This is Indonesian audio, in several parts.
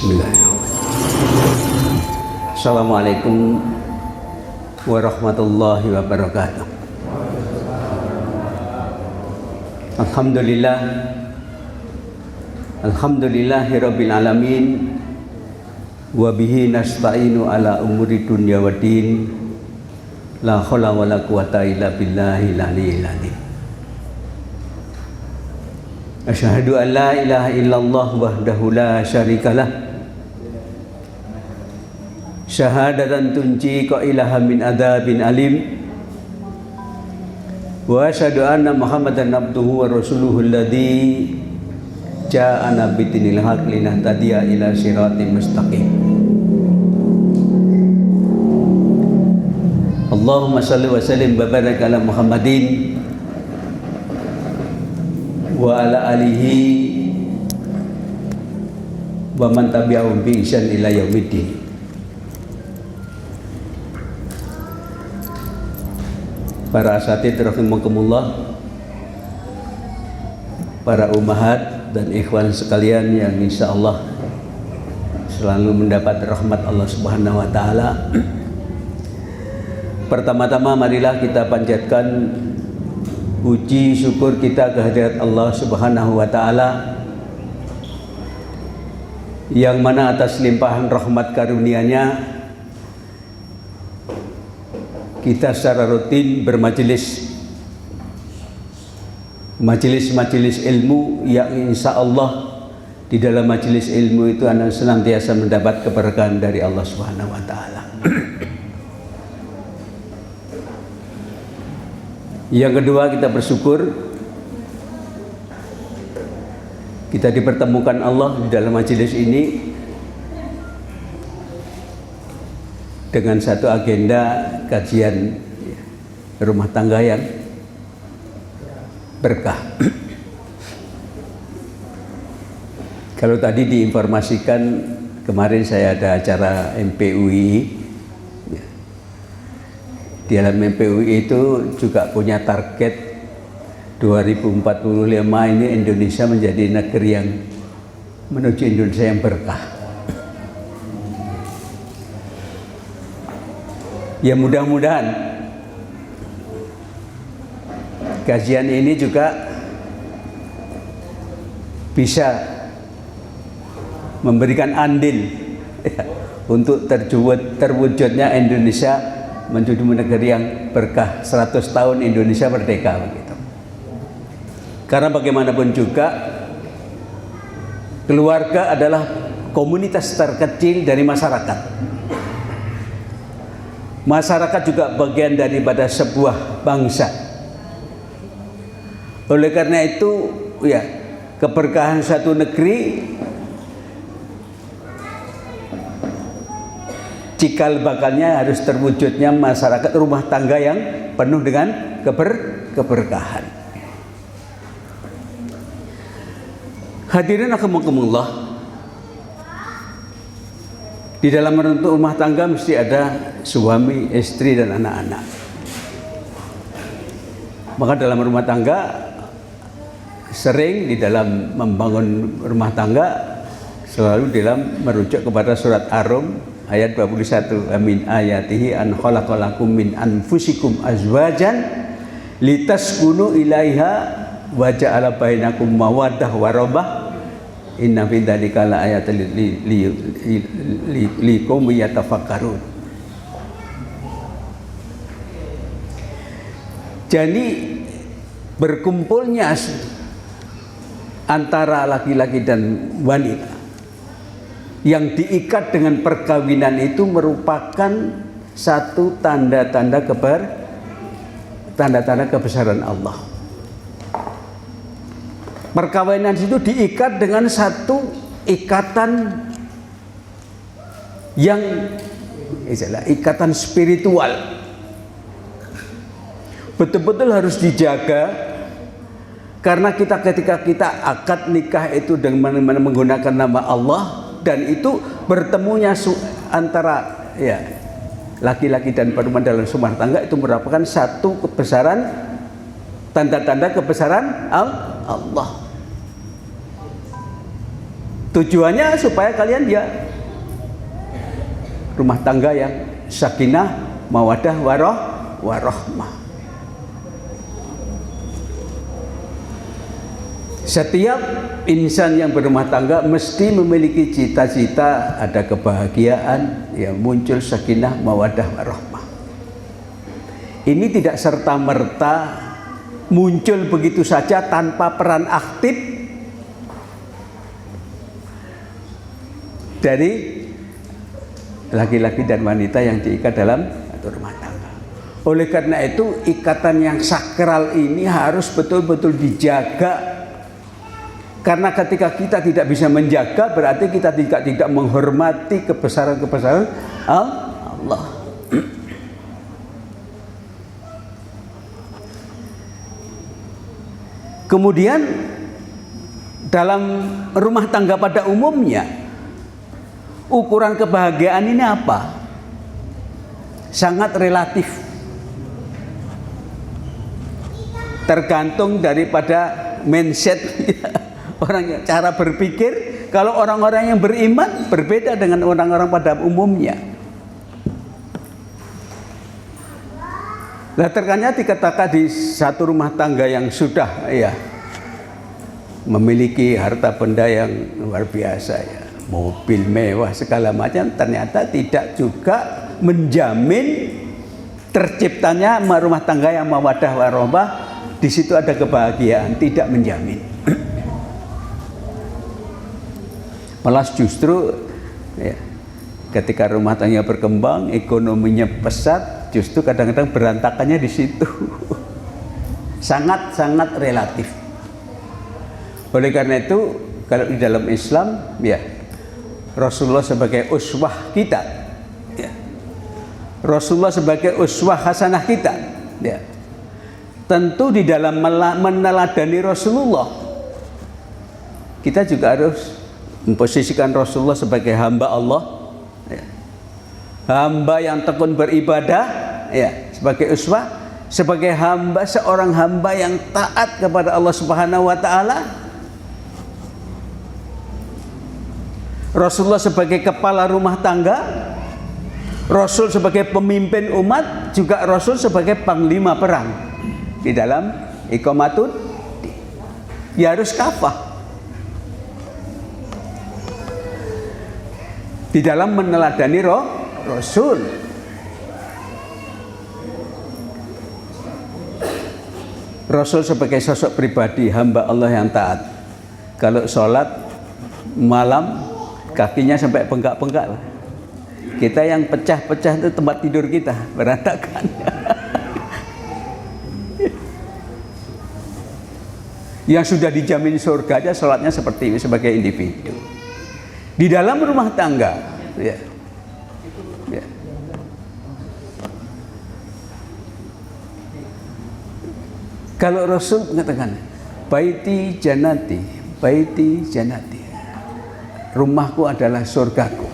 Bismillahirrahmanirrahim. Assalamualaikum warahmatullahi wabarakatuh. Alhamdulillahirabbil alamin wa bihi nasta'inu ala umuri dunya waddin. La haula wala quwata illa billahil aliyyil azim. Asyhadu an la ilaha illallah wahdahu la syarikalah. Syahadatan tunji qailaha min adzabin alim. Wa asyhadu anna Muhammadan abduhu wa rasuluhu alladzi ja'ana bidinil haq linahtadiya ila siratim mustaqim. Allahumma shalli wa sallim wa barik ala Muhammadin wa ala alihi wa man tabi'ahum bi ihsan ila yaumiddin. Para asatidz rahimakumullah, para ummahat dan ikhwan sekalian yang insyaallah selalu mendapat rahmat Allah Subhanahu wa taala. Pertama-tama marilah kita panjatkan puji syukur kita kehadirat Allah Subhanahu wa taala, yang mana atas limpahan rahmat karunia-Nya kita secara rutin bermajelis majelis ilmu, yang insya Allah di dalam majelis ilmu itu Anda senantiasa mendapat keberkahan dari Allah Subhanahu wa taala. Yang kedua, kita bersyukur kita dipertemukan Allah di dalam majelis ini dengan satu agenda kajian rumah tangga yang berkah. Kalau tadi diinformasikan kemarin saya ada acara MPUI. Di dalam MPUI itu juga punya target 2045 ini Indonesia menjadi negeri yang menuju Indonesia yang berkah. Ya, mudah-mudahan kajian ini juga bisa memberikan andil untuk terwujudnya Indonesia menuju negeri yang berkah, 100 tahun Indonesia merdeka begitu. Karena bagaimanapun juga keluarga adalah komunitas terkecil dari masyarakat. Masyarakat juga bagian daripada sebuah bangsa. Oleh karena itu, ya, keberkahan satu negeri cikal bakalnya harus terwujudnya masyarakat rumah tangga yang penuh dengan keberkahan. Hadirin rahimakumullah, di dalam menentu rumah tangga mesti ada suami, istri, dan anak-anak. Maka dalam rumah tangga sering di dalam membangun rumah tangga selalu dalam merujuk kepada surat Ar-Rum ayat 21, amin ayatihi an khalaqalakum min anfusikum azwajan litaskunu ilaiha wa ja'ala bainakum mawaddah warahmah inna fi dzalika laayatal liqaumin yatafakkarun. Jadi berkumpulnya antara laki-laki dan wanita yang diikat dengan perkawinan itu merupakan satu tanda-tanda kebesaran Allah. Perkawinan itu diikat dengan satu ikatan yang ikatan spiritual. Betul-betul harus dijaga, karena ketika kita akad nikah itu dengan menggunakan nama Allah, dan itu bertemunya antara ya laki-laki dan perempuan dalam rumah tangga itu merupakan satu kebesaran, tanda-tanda kebesaran Allah. Tujuannya supaya kalian ya rumah tangga yang sakinah, mawaddah, warahmah. Setiap insan yang berumah tangga mesti memiliki cita-cita ada kebahagiaan yang muncul sakinah, mawaddah, warahmah. Ini tidak serta-merta muncul begitu saja tanpa peran aktif dari laki-laki dan wanita yang diikat dalam satu rumah tangga. Oleh karena itu ikatan yang sakral ini harus betul-betul dijaga. Karena ketika kita tidak bisa menjaga, berarti kita tidak menghormati kebesaran-kebesaran Allah. Kemudian dalam rumah tangga pada umumnya, ukuran kebahagiaan ini apa? Sangat relatif. Tergantung daripada mindset orang, cara berpikir. Kalau orang-orang yang beriman berbeda dengan orang-orang pada umumnya. Nah, terkadang dikatakan di satu rumah tangga yang sudah ya memiliki harta benda yang luar biasa ya, mobil mewah segala macam, ternyata tidak juga menjamin terciptanya rumah tangga yang mawaddah warahmah. Di situ ada kebahagiaan, tidak menjamin. Malah justru ya, ketika rumah tangga berkembang, ekonominya pesat, justru kadang-kadang berantakannya di situ. Sangat-sangat relatif. Oleh karena itu, kalau di dalam Islam, ya Rasulullah sebagai uswah kita, ya, Rasulullah sebagai uswah hasanah kita, ya, tentu di dalam meneladani Rasulullah, kita juga harus memposisikan Rasulullah sebagai hamba Allah, ya, hamba yang tekun beribadah, ya, sebagai uswah, sebagai hamba, seorang hamba yang taat kepada Allah Subhanahu wa taala. Rasulullah sebagai kepala rumah tangga, Rasul sebagai pemimpin umat, juga Rasul sebagai panglima perang di dalam iqamatud, ya harus kafah di dalam meneladani Rasul. Rasul sebagai sosok pribadi, hamba Allah yang taat. Kalau sholat malam kakinya sampai bengkak-bengkak. Kita yang pecah-pecah itu tempat tidur kita, berantakan. Yang sudah dijamin surga aja sholatnya seperti ini sebagai individu. Di dalam rumah tangga, ya, ya. Kalau Rasul mengatakan baiti janati, baiti janati, rumahku adalah surgaku.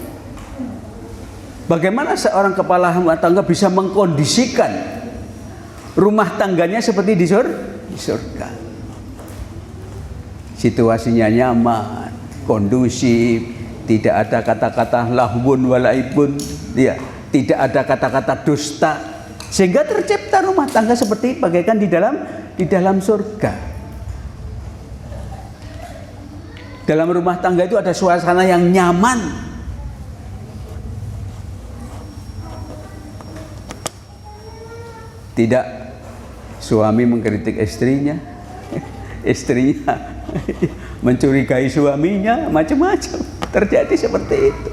Bagaimana seorang kepala rumah tangga bisa mengkondisikan rumah tangganya seperti di surga? Situasinya nyaman, kondusif, tidak ada kata-kata lahwun walaibun, ya, tidak ada kata-kata dusta, sehingga tercipta rumah tangga seperti bagaikan di dalam surga. Dalam rumah tangga itu ada suasana yang nyaman. Tidak suami mengkritik istrinya, istrinya mencurigai suaminya, macam-macam terjadi seperti itu.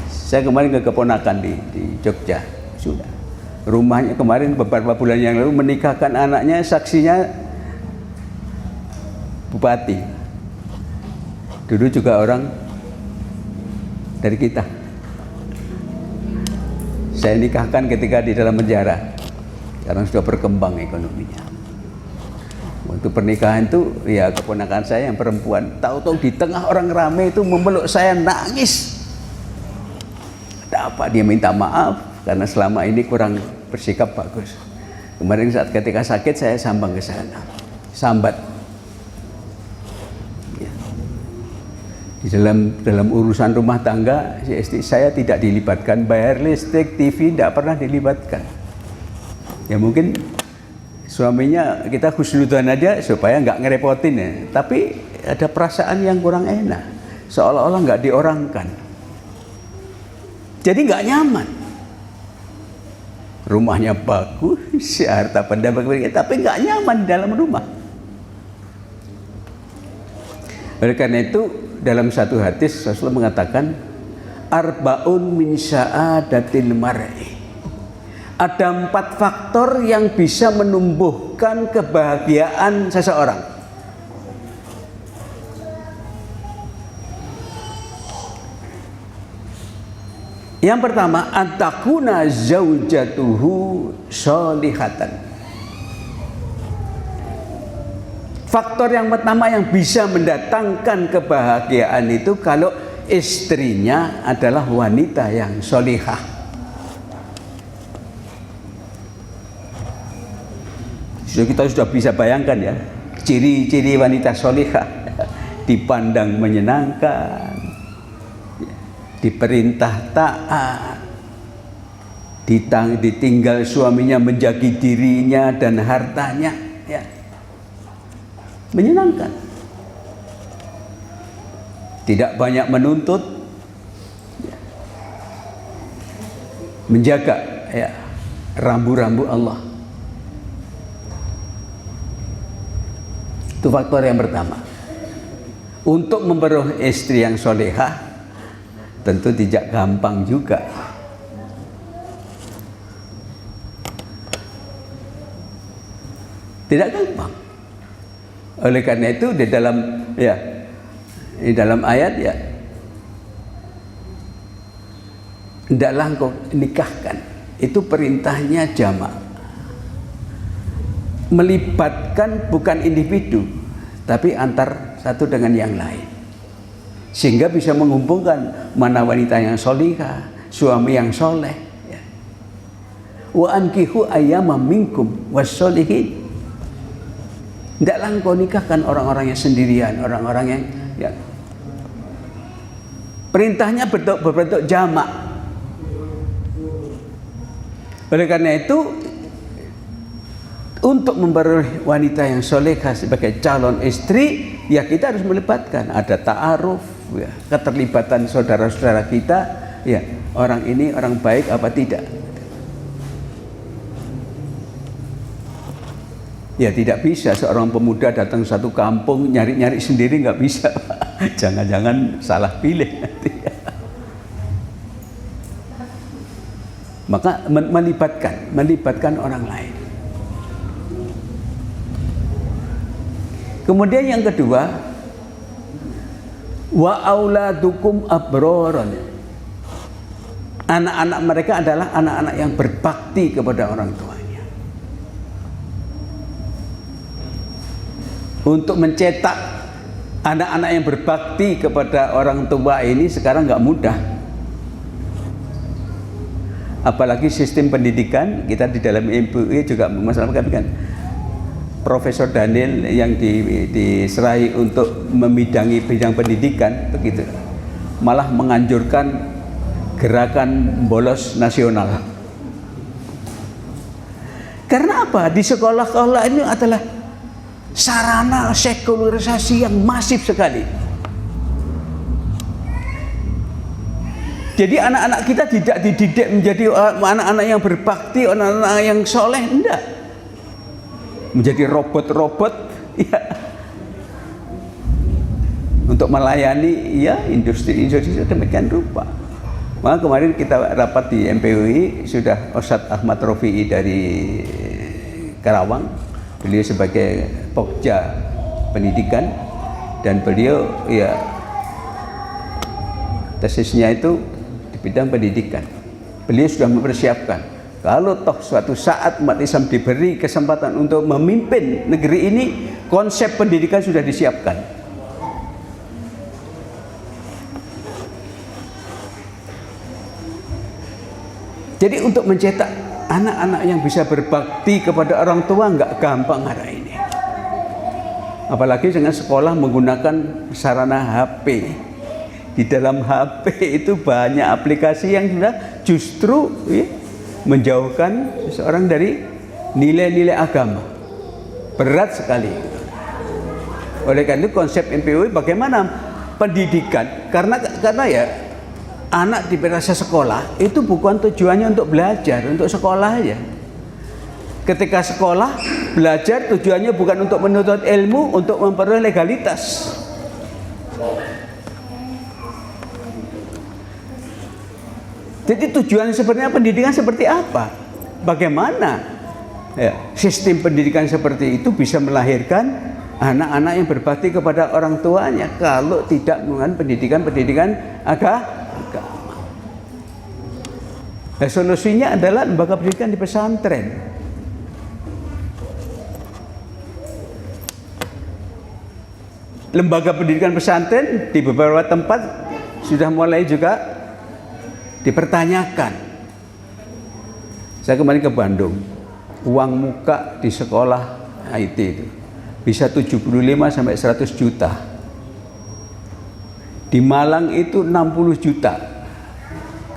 Saya kemarin ke keponakan di Jogja, sudah rumahnya kemarin beberapa bulan yang lalu menikahkan anaknya, saksinya bupati, dulu juga orang dari kita. Saya nikahkan ketika di dalam penjara, sekarang sudah berkembang ekonominya. Waktu pernikahan itu, ya keponakan saya yang perempuan, tahu-tahu di tengah orang ramai itu memeluk saya, nangis. Ada apa? Dia minta maaf karena selama ini kurang bersikap bagus. Kemarin saat ketika sakit saya sambang ke sana, sambat. Ya. Di dalam urusan rumah tangga, istri saya tidak dilibatkan, bayar listrik, TV tidak pernah dilibatkan. Ya mungkin suaminya kita husnudzon aja supaya nggak ngerepotin ya. Tapi ada perasaan yang kurang enak, seolah-olah nggak diorangkan. Jadi nggak nyaman. Rumahnya bagus, harta benda bagus, tapi nggak nyaman di dalam rumah. Oleh karena itu dalam satu hadis Rasulullah mengatakan arbaun min sa'adatil mar'i. Ada 4 faktor yang bisa menumbuhkan kebahagiaan seseorang. Yang pertama, antakuna zaujatuhu sholihatan. Faktor yang pertama yang bisa mendatangkan kebahagiaan itu kalau istrinya adalah wanita yang sholihah. Kita sudah bisa bayangkan ya, ciri-ciri wanita sholihah. Dipandang menyenangkan, diperintah taat, ditinggal suaminya menjaga dirinya dan hartanya, ya. Menyenangkan, tidak banyak menuntut, menjaga ya rambu-rambu Allah. Itu faktor yang pertama. Untuk memperoleh istri yang solehah tentu tidak gampang juga. Tidak gampang. Oleh karena itu di dalam ayat ya, hendaklah engkau nikahkan. Itu perintahnya jamak, melibatkan bukan individu tapi antar satu dengan yang lain, sehingga bisa menghubungkan mana wanita yang solihah, suami yang soleh ya. Wa ankihu ayyama minkum wassolihin. Tidaklah engkau nikahkan orang-orang yang sendirian, orang-orang yang ya. Perintahnya berbentuk jamak. Oleh karena itu, untuk memperoleh wanita yang solehah sebagai calon istri, ya kita harus melibatkan. Ada ta'aruf, ya, keterlibatan saudara-saudara kita, ya, orang ini orang baik apa tidak. Ya tidak bisa seorang pemuda datang satu kampung nyari-nyari sendiri, nggak bisa. Jangan-jangan salah pilih nanti. Maka melibatkan orang lain. Kemudian yang kedua, wa auladukum abroron. Anak-anak mereka adalah anak-anak yang berbakti kepada orang tuanya. Untuk mencetak anak-anak yang berbakti kepada orang tua ini sekarang nggak mudah. Apalagi sistem pendidikan kita di dalam MPUI juga masalah kan. Profesor Daniel yang diserai untuk memidangi bidang pendidikan begitu, malah menganjurkan gerakan bolos nasional. Karena apa? Di sekolah-sekolah ini adalah sarana sekularisasi yang masif sekali. Jadi anak-anak kita tidak dididik menjadi anak-anak yang berbakti, anak-anak yang soleh, enggak. Menjadi robot-robot ya, untuk melayani ya industri demikian rupa. Maka kemarin kita rapat di MPUI, sudah Ustadz Ahmad Rofi'i dari Karawang, beliau sebagai Pokja pendidikan, dan beliau ya tesisnya itu di bidang pendidikan. Beliau sudah mempersiapkan kalau toh suatu saat umat Islam diberi kesempatan untuk memimpin negeri ini, konsep pendidikan sudah disiapkan. Jadi untuk mencetak anak-anak yang bisa berbakti kepada orang tua nggak gampang hari ini. Apalagi dengan sekolah menggunakan sarana HP. di dalam HP itu banyak aplikasi yang sudah justru menjauhkan seseorang dari nilai-nilai agama. Berat sekali. Oleh karena itu konsep MPUI bagaimana pendidikan, karena ya anak di masa sekolah itu bukan tujuannya untuk belajar, untuk sekolah aja. Ketika sekolah belajar tujuannya bukan untuk menuntut ilmu, untuk memperoleh legalitas. Jadi tujuan sebenarnya pendidikan seperti apa? Bagaimana sistem pendidikan seperti itu bisa melahirkan anak-anak yang berbakti kepada orang tuanya kalau tidak menggunakan pendidikan agama? Nah, solusinya adalah lembaga pendidikan di pesantren. Lembaga pendidikan pesantren di beberapa tempat sudah mulai juga dipertanyakan. Saya kemarin ke Bandung, uang muka di sekolah IT itu bisa 75 sampai 100 juta. Di Malang itu 60 juta.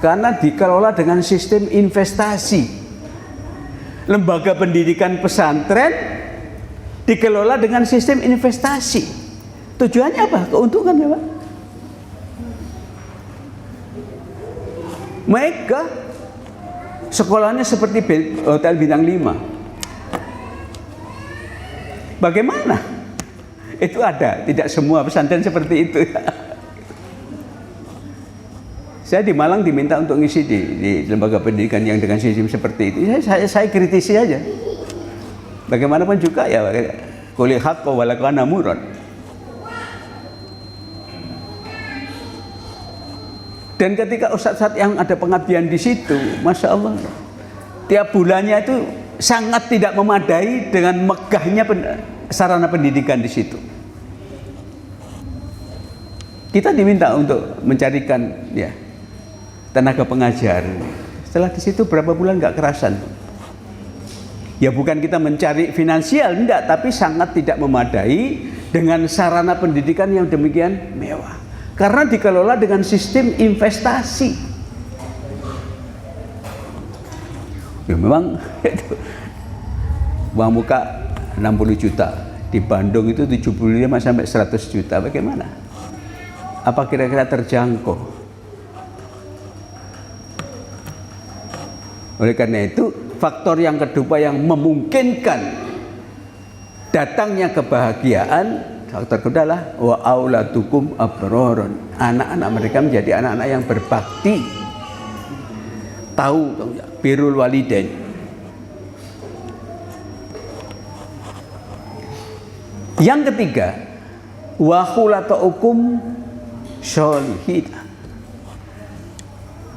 Karena dikelola dengan sistem investasi. Lembaga pendidikan pesantren dikelola dengan sistem investasi. Tujuannya apa? Keuntungan ya Pak? Mereka sekolahnya seperti hotel bintang 5. Bagaimana? Itu ada, tidak semua pesantren seperti itu. Saya di Malang diminta untuk ngisi di lembaga pendidikan yang dengan sistem seperti itu. Saya kritisi aja. Bagaimanapun juga ya, qul haqqa wa la kana murad. Dan ketika ustadz-ustadz yang ada pengabdian di situ, masya Allah, tiap bulannya itu sangat tidak memadai dengan megahnya sarana pendidikan di situ. Kita diminta untuk mencarikan tenaga pengajar. Setelah di situ berapa bulan nggak kerasan. Ya bukan kita mencari finansial, enggak, tapi sangat tidak memadai dengan sarana pendidikan yang demikian mewah. Karena dikelola dengan sistem investasi. Ya memang uang muka 60 juta. Di Bandung itu 75 sampai 100 juta. Bagaimana? Apa kira-kira terjangkau? Oleh karena itu, faktor yang kedua yang memungkinkan datangnya kebahagiaan, faktor kedua adalah wa auladukum abrorun. Anak-anak mereka menjadi anak-anak yang berbakti, tahu birrul walidain. Yang ketiga, wa khulatukum sholihin.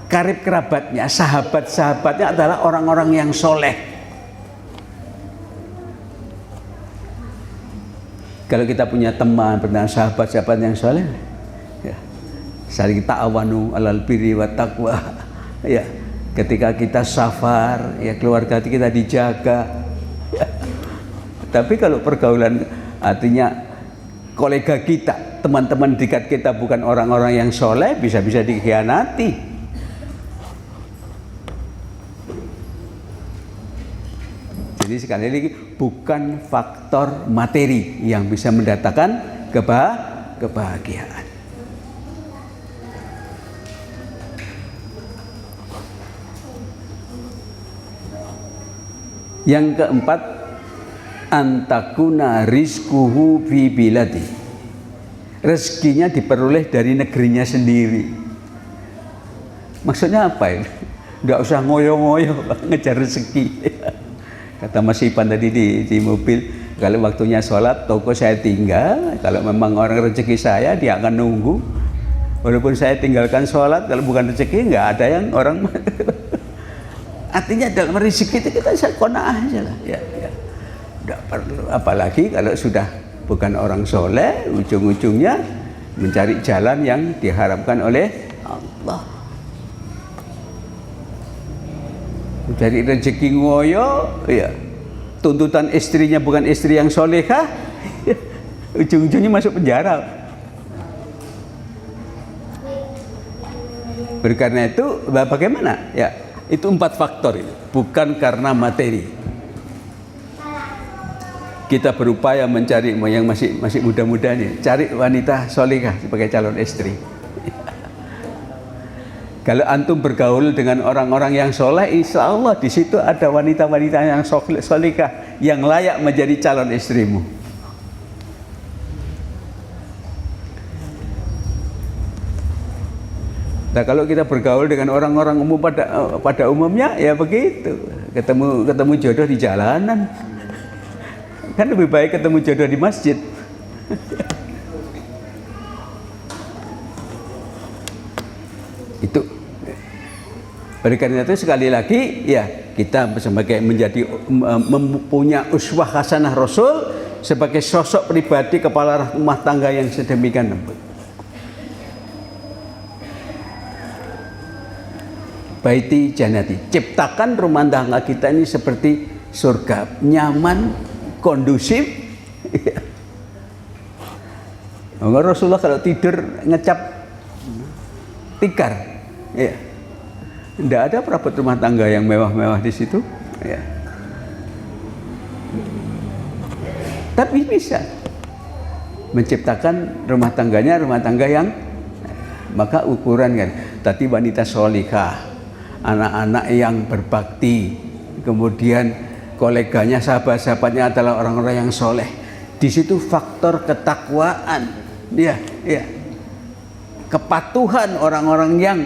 Karib kerabatnya, sahabat-sahabatnya adalah orang-orang yang soleh. Kalau kita punya teman, pernah sahabat-sahabat yang soleh, ya, saling ta'awanu alal birri wa taqwa. Ya, ketika kita safar, ya keluarga kita dijaga. Ya. Tapi kalau pergaulan, artinya kolega kita, teman-teman dekat kita bukan orang-orang yang soleh, bisa-bisa dikhianati. Jadi sekali lagi bukan faktor materi yang bisa mendatangkan kebahagiaan. Yang keempat, antakuna rizquhu fi biladi. Rezekinya diperoleh dari negerinya sendiri. Maksudnya apa ini? Nggak usah ngoyo-ngoyo ngejar rezeki. Kata Mas Ipan tadi di mobil, kalau waktunya sholat toko saya tinggal, kalau memang orang rezeki saya dia akan nunggu. Walaupun saya tinggalkan sholat, kalau bukan rezeki nggak ada yang orang. Artinya dalam rezeki itu kita bisa qanaah aja lah. Ya. Nggak perlu, apalagi kalau sudah bukan orang soleh, ujung-ujungnya mencari jalan yang diharapkan oleh Allah. Mencari rezeki ngoyo, ya. Tuntutan istrinya bukan istri yang solehah, ya. Ujung-ujungnya masuk penjara. Karena itu bagaimana? Ya, itu 4 faktor itu. Bukan karena materi. Kita berupaya mencari yang masih muda-muda nih, cari wanita solihah sebagai calon istri. Kalau antum bergaul dengan orang-orang yang soleh, insya Allah di situ ada wanita-wanita yang solihah yang layak menjadi calon istrimu. Nah, kalau kita bergaul dengan orang-orang umum pada umumnya ya begitu, ketemu jodoh di jalanan, kan lebih baik ketemu jodoh di masjid. Itu. Oleh karena itu sekali lagi ya kita sebagai mempunyai uswah hasanah Rasul sebagai sosok pribadi kepala rumah tangga yang sedemikian lembut. Baiti jannati, ciptakan rumah tangga kita ini seperti surga, nyaman, kondusif. Rasulullah kalau tidur ngecap tikar, ya. Tidak ada perabot rumah tangga yang mewah-mewah di situ, ya. Tapi bisa menciptakan rumah tangga yang, maka ukuran kan, tadi wanita solihah, anak-anak yang berbakti, kemudian koleganya, sahabat-sahabatnya adalah orang-orang yang soleh. Di situ faktor ketakwaan, ya, kepatuhan orang-orang yang,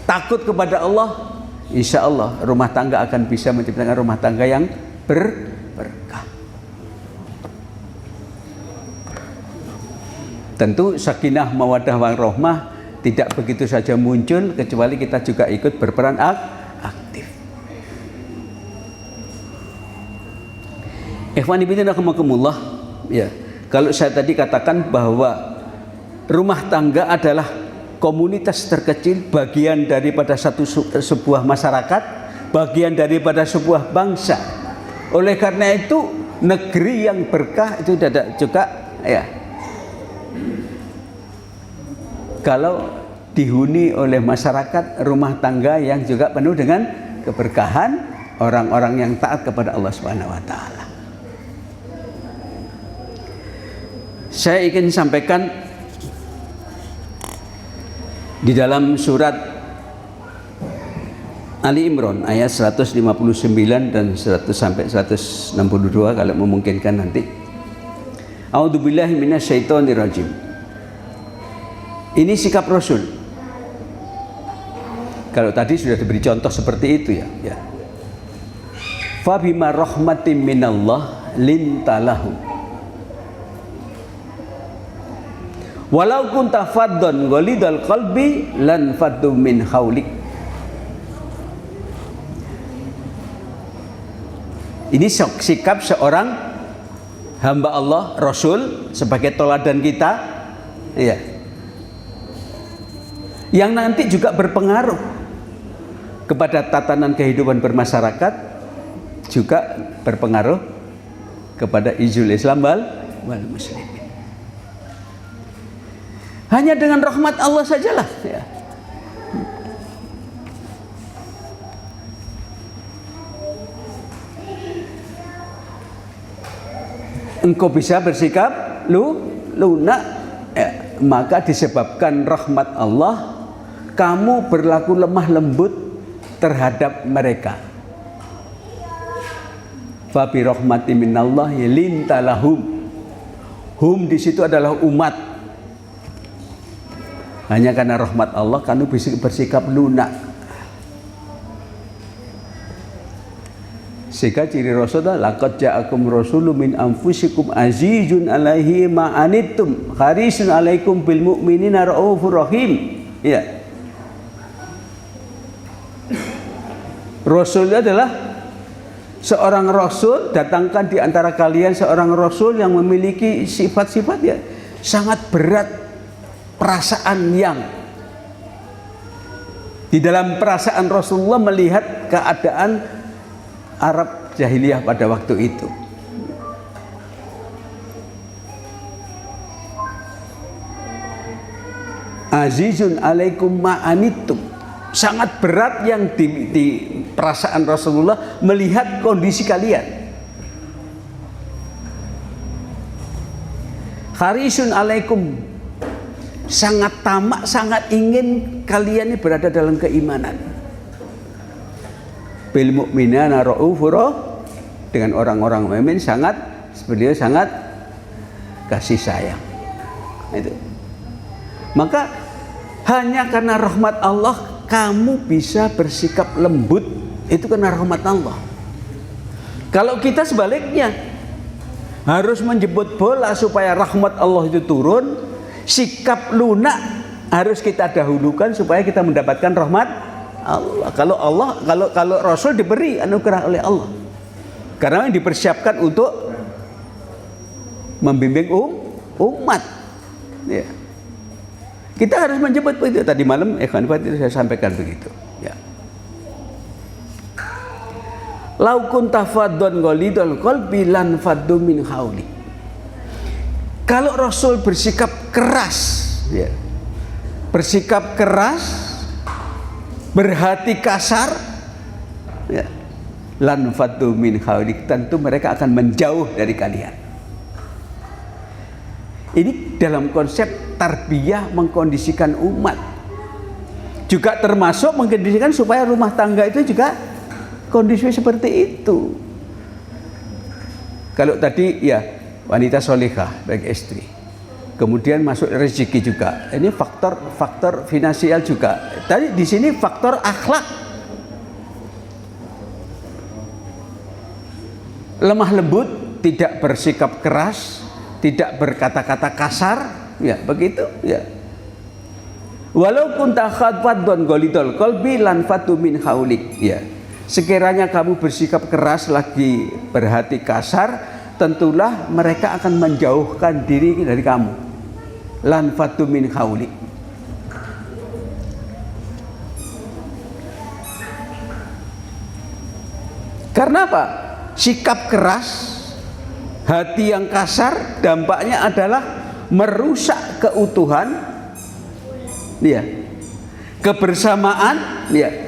takut kepada Allah. Insya Allah rumah tangga akan bisa menciptakan rumah tangga yang berkah. Tentu sakinah, mawaddah, warahmah tidak begitu saja muncul kecuali kita juga ikut berperan aktif. Ikhwani fillah rahimakumullah, ya. Kalau saya tadi katakan bahwa rumah tangga adalah komunitas terkecil, bagian daripada sebuah masyarakat, bagian daripada sebuah bangsa. Oleh karena itu negeri yang berkah itu juga, ya, kalau dihuni oleh masyarakat rumah tangga yang juga penuh dengan keberkahan, orang-orang yang taat kepada Allah Subhanahu wa taala. Saya ingin sampaikan di dalam surat Ali Imran ayat 159 dan 100 sampai 162 kalau memungkinkan nanti. A'udzubillahi minasyaitonirrajim. Ini sikap Rasul. Kalau tadi sudah diberi contoh seperti itu, ya. Fa bima rahmatin minallah lintalahum. Walau kunta faddan ghalidal qalbi lan faddu min haulik. Ini sikap seorang hamba Allah, Rasul, sebagai teladan kita, ya, yang nanti juga berpengaruh kepada tatanan kehidupan bermasyarakat, juga berpengaruh kepada izul Islam wal muslimin. Hanya dengan rahmat Allah sajalah, ya. Engkau bisa bersikap lunak, ya, maka disebabkan rahmat Allah kamu berlaku lemah lembut terhadap mereka. Fa bi rahmatin minallahi lintalahum. Hum di situ adalah umat. Hanya karena rahmat Allah kamu bisa bersikap lunak. Sehingga ciri Rasulullah, laqad ja'akum rasulun min anfusikum azizun 'alaihi ma anittum harisun 'alaikum bil mu'minina raufur rahim. Ya. Rasulullah adalah seorang rasul, datangkan di antara kalian seorang rasul yang memiliki sifat-sifat, ya, sangat berat perasaan, yang di dalam perasaan Rasulullah melihat keadaan Arab jahiliyah pada waktu itu. azizun alaikum ma'anittum. Sangat berat yang di perasaan Rasulullah melihat kondisi kalian. Harisun alaikum, sangat tamak, sangat ingin kalian ini berada dalam keimanan. Bil mu'minina raufur, dengan orang-orang mukmin beliau sangat kasih sayang. Itu. Maka hanya karena rahmat Allah kamu bisa bersikap lembut, itu karena rahmat Allah. Kalau kita sebaliknya harus menjemput bola supaya rahmat Allah itu turun, sikap lunak harus kita dahulukan supaya kita mendapatkan rahmat Allah. Kalau Rasul diberi anugerah oleh Allah, karena yang dipersiapkan untuk membimbing umat. Ya. Kita harus menjemput itu. Tadi malam itu saya sampaikan begitu. Ya. Lau kunta faddon ghalidul qalbi lan faddu min hauli. Kalau Rasul bersikap keras, ya, bersikap keras, berhati kasar, ya, lan faddu min hauli, tentu mereka akan menjauh dari kalian. Ini dalam konsep tarbiyah mengkondisikan umat, juga termasuk mengkondisikan supaya rumah tangga itu juga kondisi seperti itu. Kalau tadi ya wanita solihah baik istri, kemudian masuk rezeki juga. Ini faktor finansial juga. Tadi di sini faktor akhlak. Lemah lembut, tidak bersikap keras, tidak berkata-kata kasar, ya begitu ya. Walau kunta khadfadun ghalidul qalbi lan fatu min haulik, ya. Sekiranya kamu bersikap keras lagi berhati kasar, tentulah mereka akan menjauhkan diri dari kamu. Lan fatu min haulik. Karena apa? Sikap keras, hati yang kasar, dampaknya adalah merusak keutuhan, ya, kebersamaan, ya.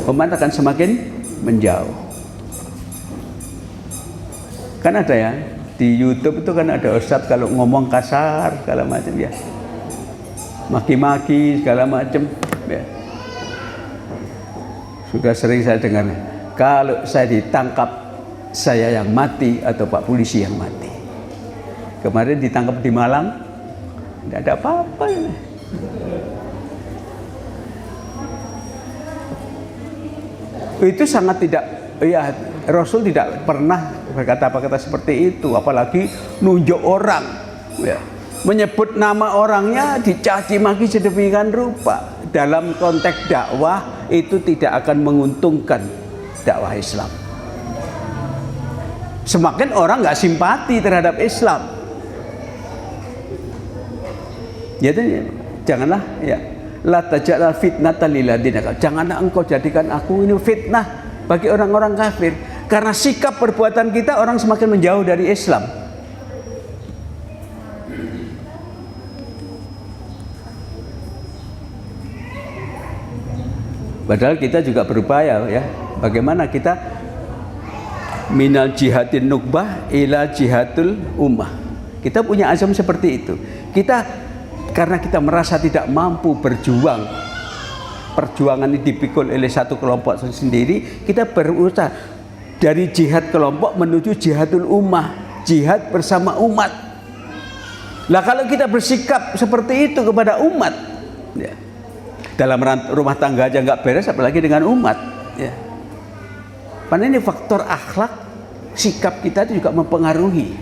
Umat akan semakin menjauh. Kan ada ya di YouTube itu kan ada ustadz kalau ngomong kasar segala macam, ya, maki-maki segala macam, ya. Sudah sering saya dengar, kalau saya ditangkap saya yang mati atau Pak Polisi yang mati. Kemarin ditangkap di Malang, tidak ada apa-apa. Itu sangat tidak, ya, Rasul tidak pernah berkata-kata seperti itu, apalagi nunjuk orang, ya, menyebut nama orangnya dicaci maki sedemikian rupa. Dalam konteks dakwah itu tidak akan menguntungkan dakwah Islam. Semakin orang nggak simpati terhadap Islam, jadi janganlah, ya, la taj'al fitnatan lil ladina, janganlah engkau jadikan aku ini fitnah bagi orang-orang kafir. Karena sikap perbuatan kita orang semakin menjauh dari Islam. Padahal kita juga berupaya, ya, bagaimana kita minal jihadin nukbah ila jihadul ummah. Kita punya azam seperti itu. Karena kita merasa tidak mampu berjuang, perjuangan ini dipikul oleh satu kelompok sendiri, kita berusaha dari jihad kelompok menuju jihadul ummah, jihad bersama umat. Nah, kalau kita bersikap seperti itu kepada umat, ya, dalam rumah tangga aja nggak beres, apalagi dengan umat, ya. Karena ini faktor akhlak, sikap kita itu juga mempengaruhi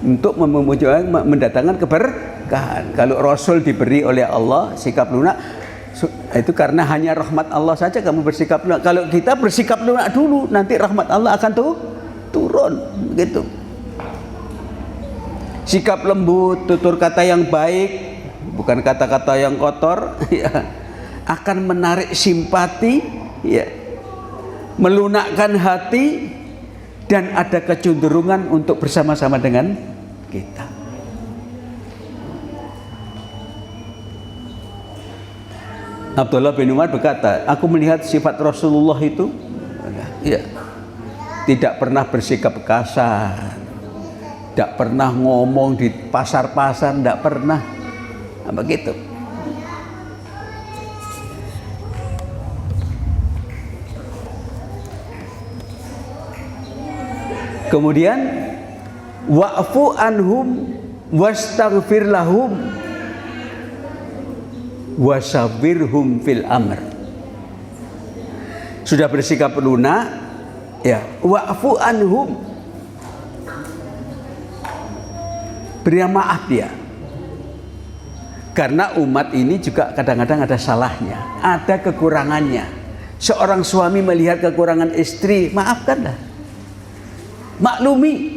untuk mendatangkan keberkahan. Kalau Rasul diberi oleh Allah sikap lunak, itu karena hanya rahmat Allah saja kamu bersikap lunak. Kalau kita bersikap lunak dulu, nanti rahmat Allah akan turun, gitu. Sikap lembut, tutur kata yang baik, bukan kata-kata yang kotor, ya, akan menarik simpati, ya, melunakkan hati, dan ada kecenderungan untuk bersama-sama dengan kita. Abdullah bin Umar berkata, aku melihat sifat Rasulullah itu ya, tidak pernah bersikap kasar, tidak pernah ngomong di pasar-pasar, tidak pernah begitu. Kemudian wa'fu anhum wastaghfir lahum wasabirhum fil amr. Sudah bersikap lunak, ya, wa'fu anhum, beri maaf dia. Karena umat ini juga kadang-kadang ada salahnya, ada kekurangannya. Seorang suami melihat kekurangan istri, maafkanlah, maklumi.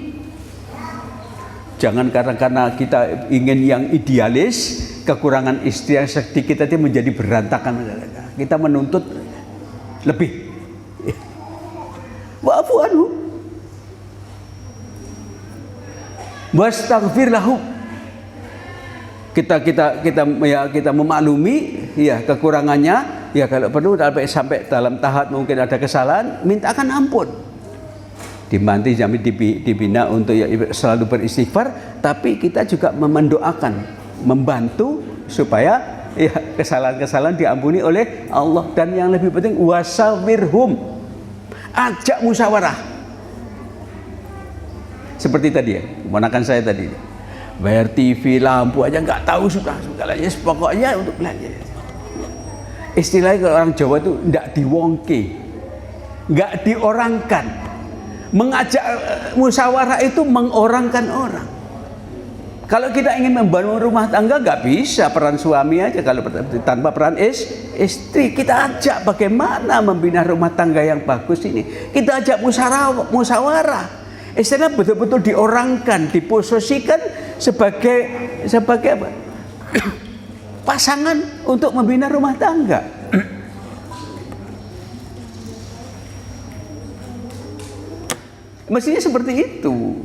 Jangan karena kita ingin yang idealis, kekurangan istri yang sedikit tadi menjadi berantakan. Kita menuntut lebih. Wa'fu anhum wastaghfir lahum. Kita memaklumi ya kekurangannya, ya kalau perlu sampai dalam tahap mungkin ada kesalahan, mintakan ampun. Dimanti jambi dibina untuk ya selalu beristighfar, tapi kita juga mendoakan, membantu supaya ya kesalahan-kesalahan diampuni oleh Allah. Dan yang lebih penting wasawirhum, ajak musyawarah. Seperti tadi ya, ponakan saya tadi, bayar TV, lampu aja nggak tahu sudah segalanya, pokoknya untuk belanja. Istilahnya kalau orang Jawa itu nggak diwongke, nggak diorangkan. Mengajak musyawarah itu mengorangkan orang. Kalau kita ingin membangun rumah tangga, nggak bisa peran suami aja kalau tanpa peran istri. Kita ajak bagaimana membina rumah tangga yang bagus ini. Kita ajak musyawarah. Istilah betul-betul diorangkan, diposisikan sebagai apa? Pasangan untuk membina rumah tangga. Mestinya seperti itu.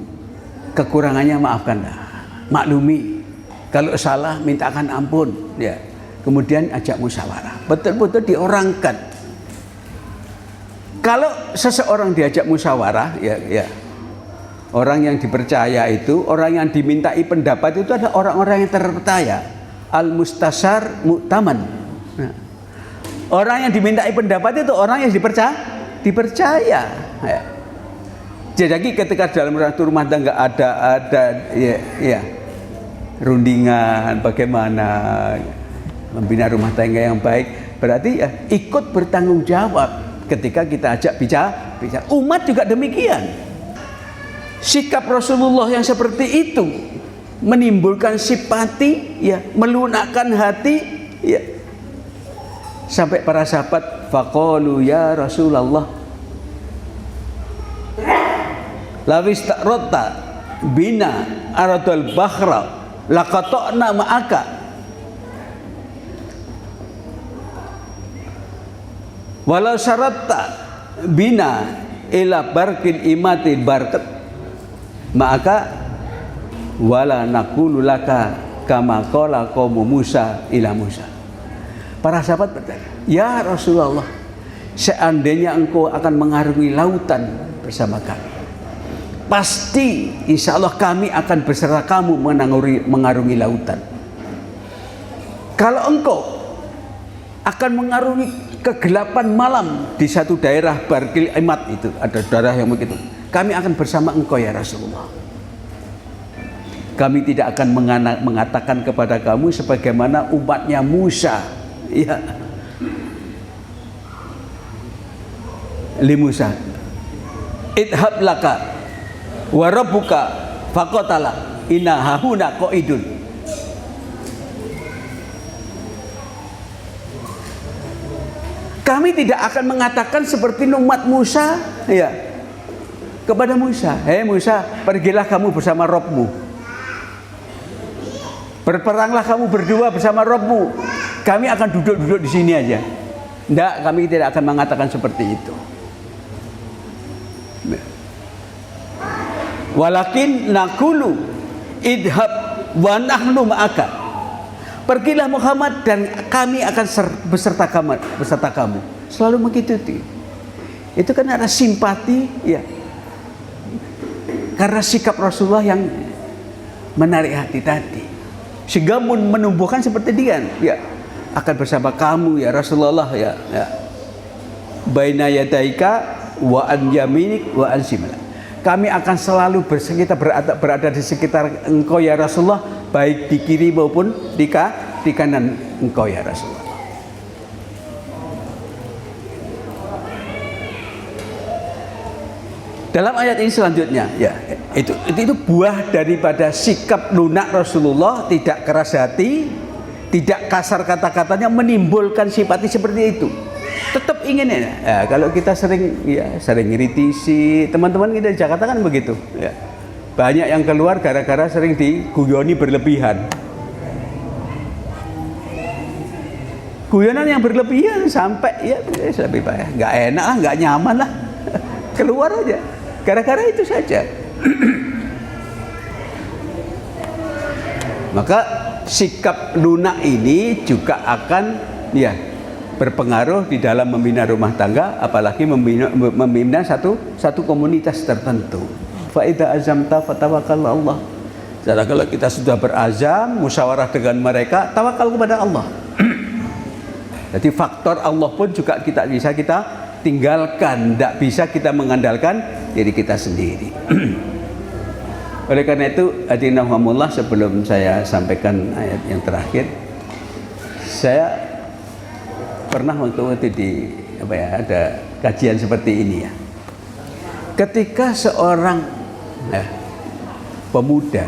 Kekurangannya maafkanlah, maklumi. Kalau salah mintakan ampun, ya. Kemudian ajak musyawarah, betul-betul diorangkan. Kalau seseorang diajak musyawarah, ya, orang yang dipercaya itu, orang yang dimintai pendapat itu adalah orang-orang yang terpercaya. Al-mustasar mu'taman. Nah, orang yang dimintai pendapat itu orang yang dipercaya. Ya. Jadi ketika dalam rumah tangga ada ya rundingan bagaimana membina rumah tangga yang baik, berarti ya ikut bertanggung jawab ketika kita ajak bicara. Umat juga demikian. Sikap Rasulullah yang seperti itu menimbulkan simpati, ya, melunakkan hati, ya. Sampai para sahabat faqalu ya Rasulullah lawis ta'rotta bina aradul bakhra laqata'na ma'aka. Walau syaratta bina ila barkil imati barkat maka wala naqulu laka kama qala qaumu Musa ila Musa. Para sahabat bertanya, ya Rasulullah, seandainya engkau akan mengarungi lautan bersama kami, pasti insya Allah kami akan beserta kamu mengarungi lautan. Kalau engkau akan mengarungi kegelapan malam di satu daerah Barkil Imat, itu ada daerah yang begitu, kami akan bersama engkau ya Rasulullah. Kami tidak akan mengatakan kepada kamu sebagaimana umatnya Musa, ya, li Musa idhab laka wa rabbuka faqatala inna hahuna qaidun. Kami tidak akan mengatakan seperti umat Musa, ya, kepada Musa, hei Musa, pergilah kamu bersama Rabbmu, berperanglah kamu berdua bersama Rabbmu, kami akan duduk-duduk di sini aja. Tidak, kami tidak akan mengatakan seperti itu. Walakin naqulu idhab wa nahnu ma'aka Pergilah Muhammad dan kami akan beserta kamu. Selalu begitu. Itu kan ada simpati ya. Karena sikap Rasulullah yang menarik hati tadi. Sehingga menumbuhkan seperti dia ya. Akan bersama kamu ya Rasulullah ya. Baina yadaika wa an yaminik wa an shimalak. Kami akan selalu kita berada di sekitar engkau ya Rasulullah, baik di kiri maupun di kanan engkau ya Rasulullah. Dalam ayat ini selanjutnya ya, itu buah daripada sikap lunak Rasulullah, tidak keras hati, tidak kasar kata-katanya, menimbulkan simpati seperti itu. Tetap ingin ya, kalau kita sering ngiritisi teman-teman kita di Jakarta kan begitu ya. Banyak yang keluar gara-gara sering diguyoni berlebihan. Guyonan yang berlebihan sampai ya lebih banyak, nggak enak lah, nggak nyaman lah. Keluar aja gara-gara itu saja. Maka sikap lunak ini juga akan ya berpengaruh di dalam membina rumah tangga, apalagi membina satu komunitas tertentu. Fa idza azamta fatawakkal Allah. Jadi kalau kita sudah berazam, musyawarah dengan mereka, tawakal kepada Allah. Jadi faktor Allah pun juga bisa kita tinggalkan, tidak bisa kita mengandalkan diri kita sendiri. Oleh karena itu, hadirin rahimakumullah, sebelum saya sampaikan ayat yang terakhir, saya pernah waktu ada kajian seperti ini ya. Ketika seorang pemuda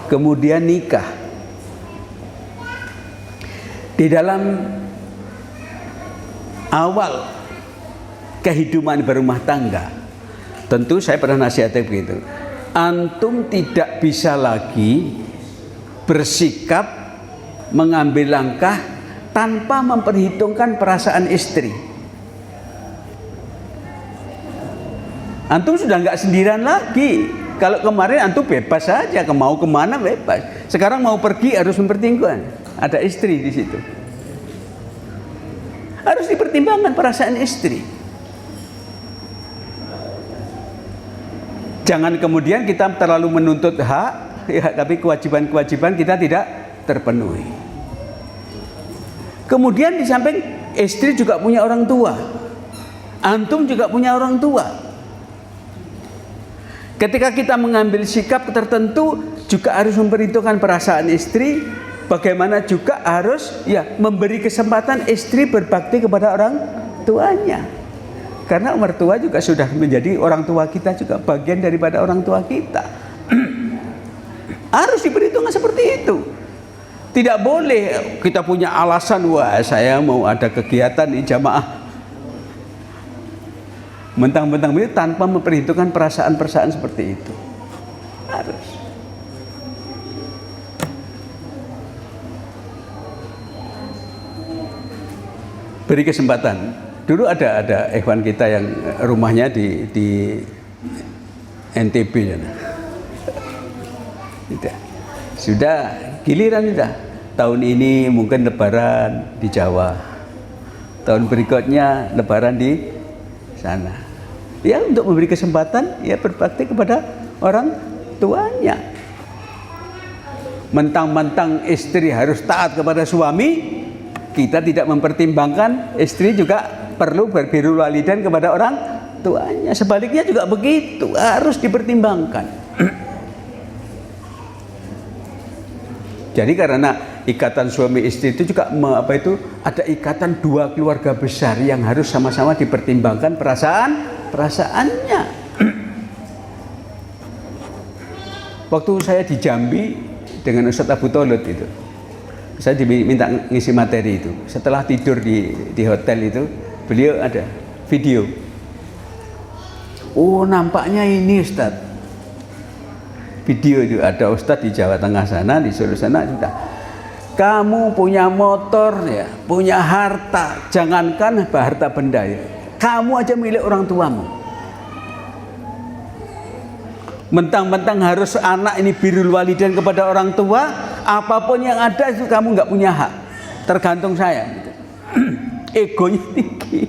kemudian nikah, di dalam awal kehidupan berumah tangga, tentu saya pernah nasihatnya begitu. Antum tidak bisa lagi bersikap mengambil langkah tanpa memperhitungkan perasaan istri. Antum sudah nggak sendirian lagi. Kalau kemarin antum bebas saja, mau kemana bebas. Sekarang mau pergi harus mempertimbangkan. Ada istri di situ. Harus dipertimbangkan perasaan istri. Jangan kemudian kita terlalu menuntut hak, ya, tapi kewajiban-kewajiban kita tidak terpenuhi. Kemudian di samping istri juga punya orang tua, antum juga punya orang tua. Ketika kita mengambil sikap tertentu juga harus memperhitungkan perasaan istri. Bagaimana juga harus memberi kesempatan istri berbakti kepada orang tuanya. Karena mertua juga sudah menjadi orang tua kita, juga bagian daripada orang tua kita. Harus diperhitungkan seperti itu. Tidak boleh kita punya alasan, wah saya mau ada kegiatan di jamaah, mentang-mentang itu tanpa memperhitungkan perasaan-perasaan seperti itu. Harus. Beri kesempatan. Dulu ada ikhwan kita yang rumahnya di NTB ya. Sudah giliran sudah. Tahun ini mungkin lebaran di Jawa. Tahun berikutnya lebaran di sana. Ya, untuk memberi kesempatan ya berbakti kepada orang tuanya. Mentang-mentang istri harus taat kepada suami, kita tidak mempertimbangkan istri juga perlu berbirrul walidain kepada orang tuanya. Sebaliknya juga begitu, harus dipertimbangkan. Jadi karena ikatan suami istri itu juga ada ikatan dua keluarga besar yang harus sama-sama dipertimbangkan perasaannya. Waktu saya di Jambi dengan Ustadz Abu Tholud itu, saya diminta ngisi materi itu. Setelah tidur di hotel itu, beliau ada video. Oh, nampaknya ini Ustadz. Video itu ada Ustadz di Jawa Tengah sana, di Solo sana sudah. Kamu punya motor ya, punya harta, jangankan harta benda ya. Kamu aja milik orang tuamu. Mentang-mentang harus anak ini birrul walidain kepada orang tua, apapun yang ada itu kamu nggak punya hak, tergantung saya. Egonya tinggi.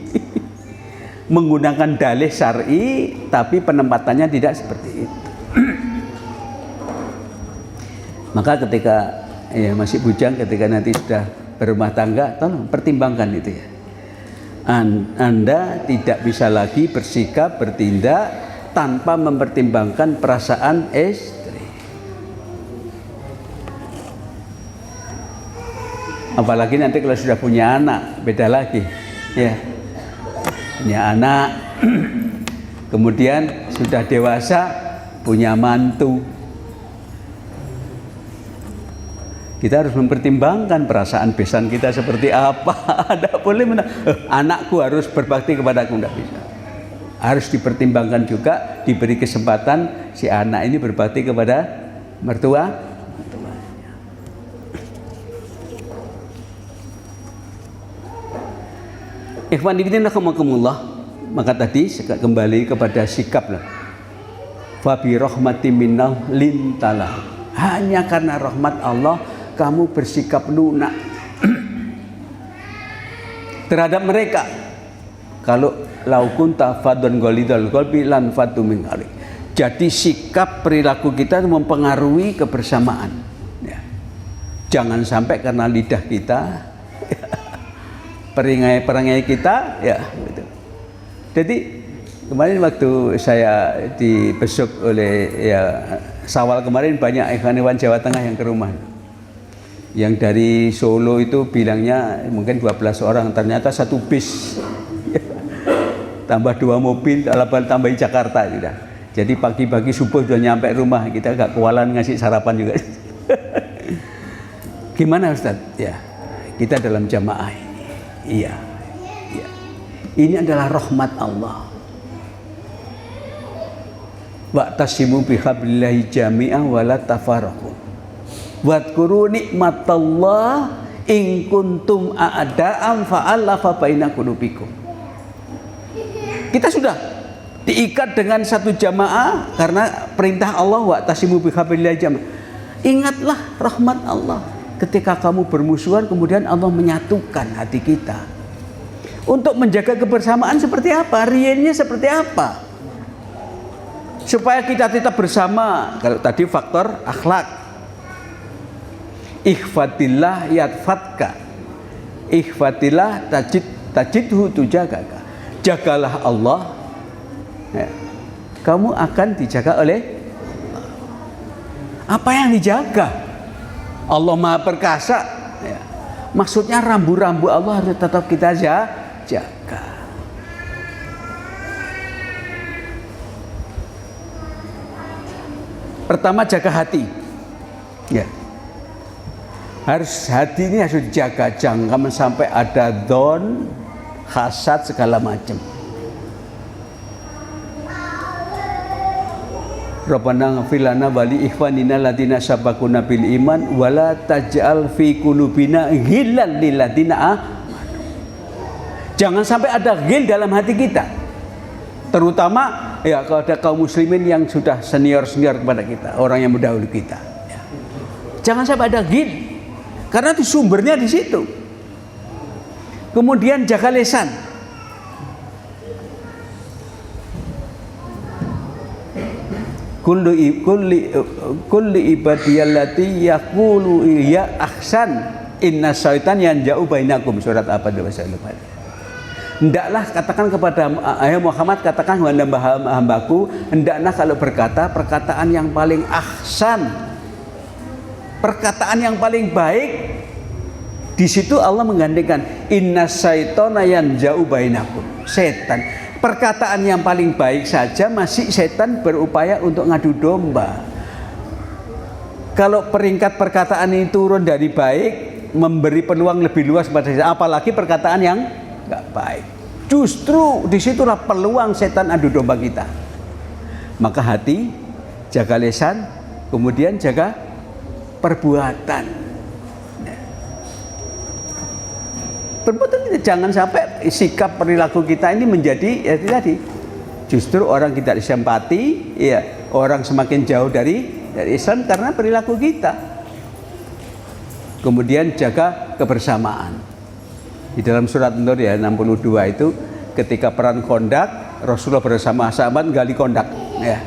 Menggunakan dalih syar'i tapi penempatannya tidak seperti itu. Maka ketika masih bujang, ketika nanti sudah berumah tangga, tolong pertimbangkan itu ya. Anda tidak bisa lagi bersikap, bertindak tanpa mempertimbangkan perasaan istri. Apalagi nanti kalau sudah punya anak, beda lagi ya. Punya anak, kemudian sudah dewasa, punya mantu. Kita harus mempertimbangkan perasaan besan kita seperti apa. Tidak boleh anakku harus berbakti kepadaku, tidak bisa. Harus dipertimbangkan juga, diberi kesempatan si anak ini berbakti kepada mertuanya. Ikhwan fillah rahimakumullah, maka tadi kembali kepada sikap lah. Fa bi rahmatin minna lintalah. Hanya karena rahmat Allah kamu bersikap lunak terhadap mereka. Kalau laukun tafadun golidul qalbi lan fatu min ari. Jadi sikap perilaku kita itu mempengaruhi kebersamaan. Ya. Jangan sampai karena lidah kita, perangai kita, ya gitu. Jadi kemarin waktu saya dibesuk oleh Sawal kemarin banyak ikhwan Jawa Tengah yang ke rumah. Yang dari Solo itu bilangnya mungkin 12 orang, ternyata satu bis. Tambah 2 mobil, tambahin Jakarta sudah. Jadi pagi-pagi subuh sudah nyampe rumah, kita agak kewalahan ngasih sarapan juga. Gimana Ustaz? Ya, kita dalam jamaah ini. Iya. Ini adalah rahmat Allah. Wa'tasimu bihablillahi jami'an wa la tafarraqu. Wadhkuru nikmatallah in kuntum a'da'an fa'alafa baina qulubikum. Kita sudah diikat dengan satu jamaah karena perintah Allah, wa'tasimu bihablillahi jami'an. Ingatlah rahmat Allah. Ketika kamu bermusuhan, kemudian Allah menyatukan hati kita. Untuk menjaga kebersamaan seperti apa? Realnya seperti apa? Supaya kita tetap bersama. Kalau tadi faktor akhlak. Ikhfatillah yatfatka. Ikhfatillah tajidhu tujagaka. Jagalah Allah, ya, kamu akan dijaga oleh apa yang dijaga? Allah Maha Perkasa, ya. Maksudnya rambu-rambu Allah harus tetap kita jaga. Pertama, jaga hati, ya. Hati ini harus dijaga, jangan sampai ada don, hasad segala macam. Rabbana ighfir lana wa li ikhwanina alladziina sabaquna bil iman wa la taj'al fi qulubina ghillan lil ladziina amanu. Jangan sampai ada ghil dalam hati kita. Terutama ya kalau ada kaum muslimin yang sudah senior-senior kepada kita, orang yang mendahului kita. Ya. Jangan sampai ada ghil. Karena itu sumbernya di situ. Kemudian jaga lisan. Kulli ibadiyallati yaqulu ya ahsan inna syaitan yanja'u bainakum, surat apa itu bahasa Arab. Hendaklah katakan kepada Muhammad, katakan hambaku, hendaklah kalau berkata perkataan yang paling ahsan, perkataan yang paling baik. Di situ Allah menggantikan inna syaitana yanja'u bainakum. Setan, perkataan yang paling baik saja masih setan berupaya untuk ngadu domba. Kalau peringkat perkataan ini turun dari baik, memberi peluang lebih luas pada setan, apalagi perkataan yang enggak baik. Justru disitulah peluang setan adu domba kita. Maka hati, jaga lisan, kemudian jaga perbuatan. Perbuatan kita jangan sampai sikap perilaku kita ini menjadi ya tadi. Justru orang kita simpati, ya orang semakin jauh dari Islam karena perilaku kita. Kemudian jaga kebersamaan. Di dalam surat Nur ya 62 itu ketika perang Khandaq, Rasulullah bersama sahabat gali Khandaq ya.